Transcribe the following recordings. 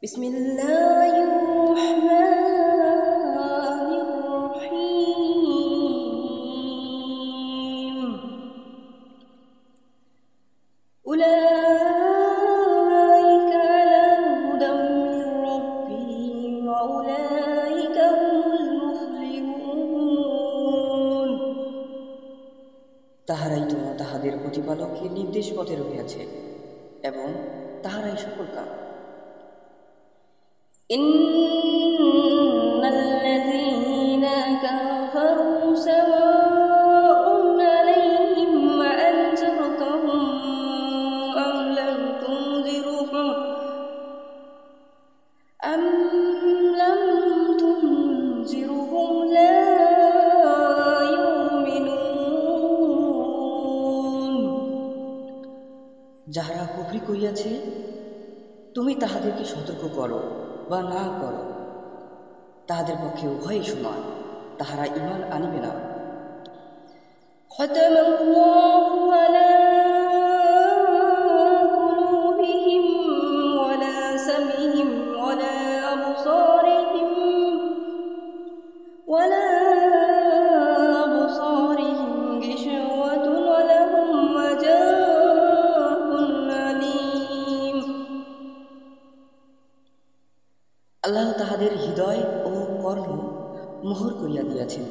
বিসমিল্লাহির রহমানির রহিম। উলাইকা আলা হুদাম মির রাব্বিহিম ওয়া উলাইকা হুমুল মুফলিহুন। তাহারাই তো তাহাদের প্রতিপালকের নির্দেশ পথে রহিয়াছে এবং তাহারাই সফল কাম। ইন্নাল্লাযীনা কাফারু সাওয়াউন আলাইহিম আনজারতাহুম আম লাম তুনজিরহুম লা ইউমিনুন। যাহারা কুফরি করিয়াছে তুমি তাহাদেরকে সতর্ক করো বা না করো, তাহাদের পক্ষে উভয়ই সমান, তাহারা ঈমান আনিবে না। খতামাল্লাহু আলা কুলুবিহিম ওয়া লা সামিহিম ওয়া লা আবসারিহিম গিশওয়াতুন ওয়া লাহুম আযাবুন আলীম। আল্লাহ তাহাদের হৃদয় ও কর্ণ মোহর করিয়া দিয়াছেন,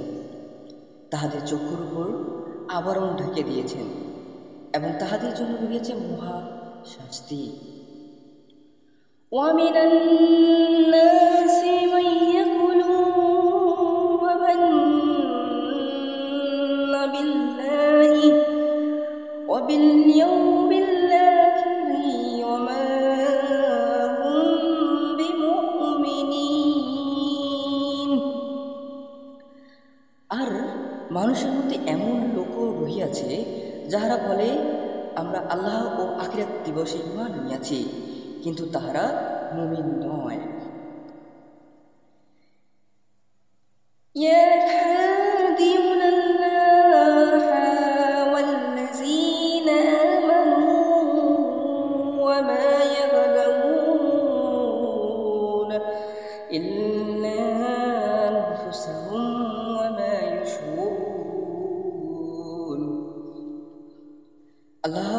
তাহাদের চক্ষুর উপর আবরণ ঢাকিয়ে দিয়েছেন এবং তাহাদের জন্য রয়েছে মহা শাস্তি। وَمِنَ النَّاسِ مَن يَقُولُ آمَنَّا بِاللَّهِ وَبِالْيَوْمِ الْآخِرِ وَمَا هُمْ بِمُؤْمِنِينَ। আর মানুষের মধ্যে এমন লোকও রহিয়াছে যাহারা বলে, আমরা আল্লাহ ও আখিরাত দিবসে ঈমান আনিয়াছি, কিন্তু তাহারা মুমিন নয়। يَخَادِعُونَ اللَّهَ وَالَّذِينَ آمَنُوا وَمَا يَخْدَعُونَ إِلَّا أَنفُسَهُمْ وَمَا يَشْعُرُونَ। আল্লাহ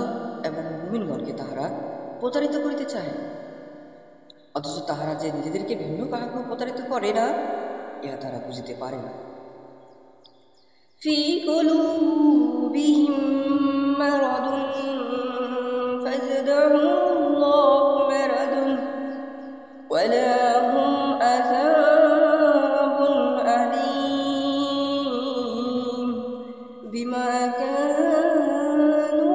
এবং মুমিনগণকে তাহারা প্রতারিত করিতে চায়, অথচ তাহারা যে নিজেদেরকে ভিন্ন কাহাকে প্রতারিত করে না, ইহা তারা বুঝিতে পারে না। ফি কুলুবিহিম মারাদুন ফাযদাহুমুল্লাহু মারাদুন ওয়া লাহুম আযাবুন আলীম বিমা কানু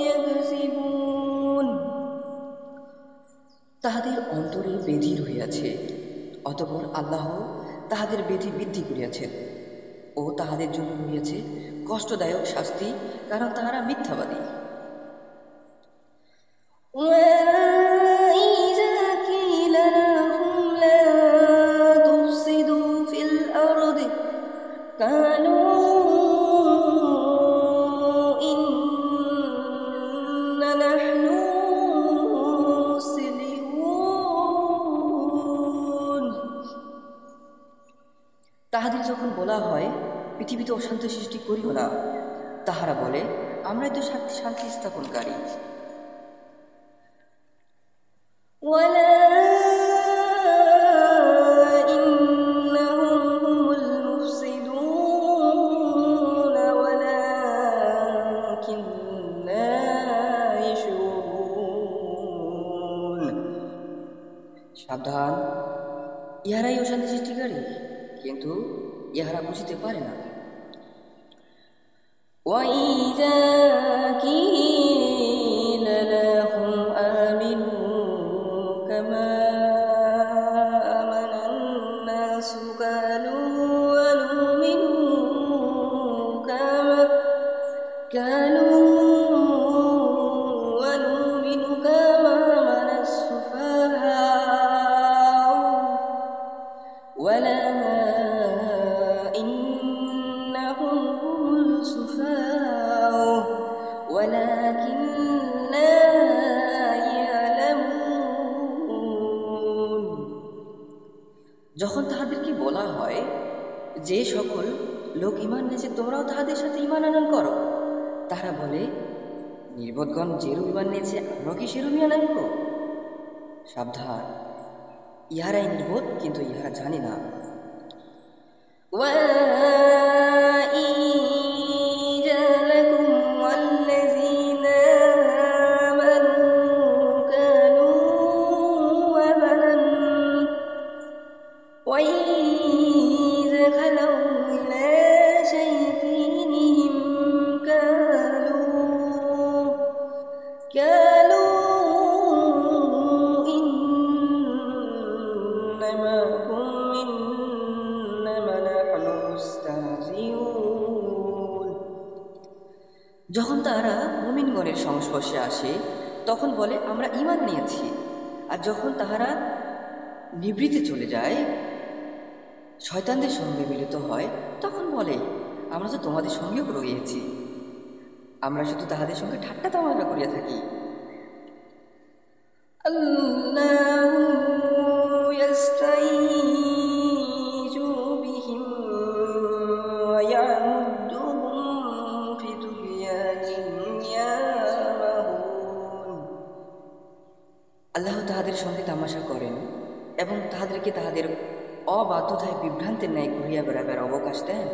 ইয়াকসিবুন। তাহাদের অন্তরে ব্যাধি রহিয়াছে, অতঃপর আল্লাহ তাহাদের ব্যাধি বৃদ্ধি করিয়াছেন ও তাহাদের জন্য রহিয়াছে কষ্টদায়ক শাস্তি, কারণ তাহারা মিথ্যাবাদী। وَإِذَا قِيلَ لَهُمْ لَا تُفْسِدُوا فِي الْأَرْضِ قَالُوا إِنَّمَا نَحْنُ مُصْلِحُونَ। তাহাদের যখন বলা হয় পৃথিবীতে অশান্তি সৃষ্টি করিও না, তাহারা বলে, আমরাই তো শান্তি স্থাপনকারী। ওয়ালা ইন্নাহুম হুমুল মুফসিদুন ওয়ালাকিন্না ইয়াশউরুন। সাবধান, ইহারাই অশান্তি সৃষ্টিকারী, কিন্তু ইহারা বুঝিতে পারে না। وَإِذَا قِيلَ لَهُمْ آمِنُوا كَمَا آمَنَ النَّاسُ قَالُوا وَنُؤْمِنُ كَمَا آمَنَ السُّفَهَاءُ وَلَا إِنَّهُمْ هُمُ السُّفَهَاءُ যখন তাহাদেরকে বলা হয় যে সকল লোক ঈমান এনেছে তোমরাও তাহাদের সাথে ঈমান আনয়ন করো, তারা বলে নির্বোধগণ যেরূপ ঈমান নিয়েছে আমরাও কি সেরূপ ঈমান আনব? সাবধান, ইহারাই নির্বোধ, কিন্তু ইহারা জানে না। যখন তারা মুমিনগণের সংস্পর্শে আসে তখন বলে আমরা ঈমান নিয়েছি, আর যখন তাহারা নিবৃত্তে চলে যায়, শয়তানদের সঙ্গে মিলিত হয়, তখন বলে আমরা তো তোমাদের সঙ্গেও রয়েছি, আমরা শুধু তাহাদের সঙ্গে ঠাট্টা তামাশা করিয়া থাকি। আল্লাহ তাহাদের সঙ্গে তামাশা করেন এবং তাহাদেরকে তাহাদের অবাধ্যতায় বিভ্রান্তের ন্যায় ঘুরিয়া বেড়াবার অবকাশ দেন।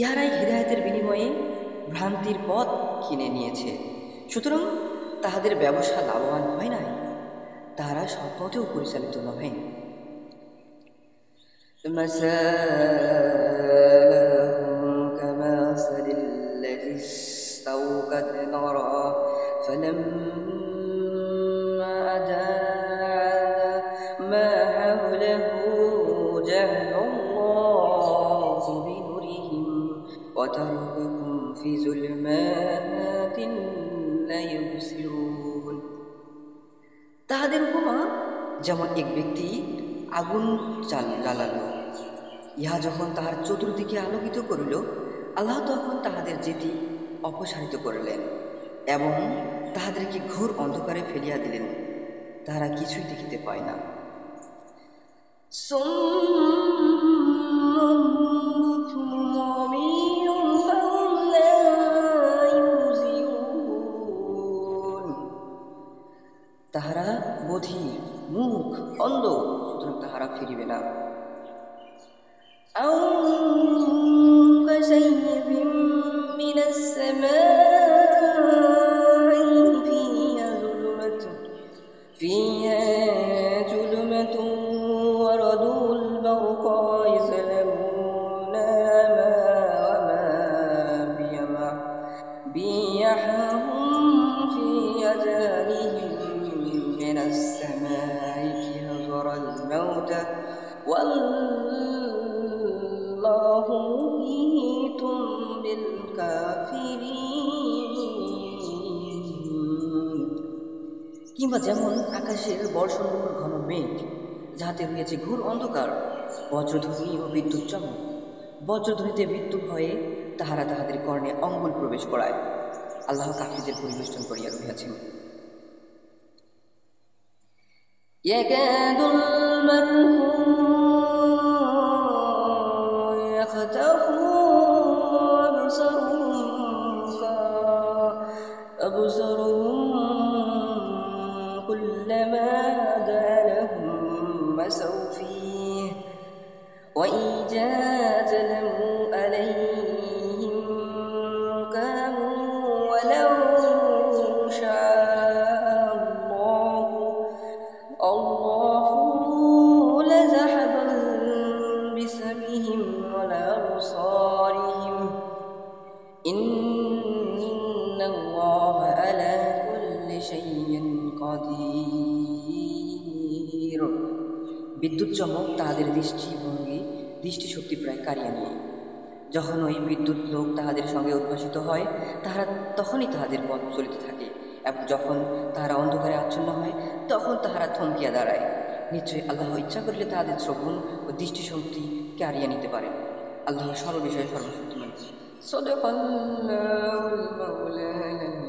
ইহারাই হিদায়াতের বিনিময়ে ভ্রান্তির পথ কিনে নিয়েছে, সুতরাং তাহাদের ব্যবসা লাভবান হয় নাই, তাহারা সৎপথেও পরিচালিত নহে। তাহাদের উপমা যেমন এক ব্যক্তি আগুন জ্বালাল, ইহা যখন তাহার চতুর্দিকে আলোকিত করিল, আল্লাহ তখন তাহাদের যেটি অপসারিত করিলেন এবং তাহাদেরকে ঘোর অন্ধকারে ফেলিয়া দিলেন, তাহারা কিছুই দেখিতে পায় না। তাহারা বধির, মুখ অন্ধ, সুতরাং তাহারা ফিরিবে না। কিংবা যেমন আকাশের বর্ষণমুখর ঘন মেঘ, যাহাতে রয়েছে ঘোর অন্ধকার, বজ্রধ্বনি ও বিদ্যুৎ চমক। বজ্রধ্বনিতে মৃত্যু ভয়ে তাহারা তাহাদের কর্ণে অঙ্গুল প্রবেশ করায়। আল্লাহ কাফিরদের পরিবেষ্টন করিয়া রহিয়াছেন। বিদ্যুৎ চমক তাহাদের দৃষ্টিভঙ্গি দৃষ্টিশক্তি প্রায় কাড়িয়া নিয়ে। যখন ওই বিদ্যুৎ লোক তাহাদের সঙ্গে উদ্ভাসিত হয়, তাহারা তখনই তাহাদের পথ চলিতে থাকে, এবং যখন তাহারা অন্ধকারে আচ্ছন্ন হয়, তখন তাহারা থমকিয়া দাঁড়ায়। নিশ্চয়ই আল্লাহ ইচ্ছা করিলে তাহাদের শ্রবণ ও দৃষ্টিশক্তি কারিয়ে নিতে পারেন। আল্লাহ সর্ববিষয়ে সর্বশক্তিমান। সদাকাল্লাহুল মাওলানা।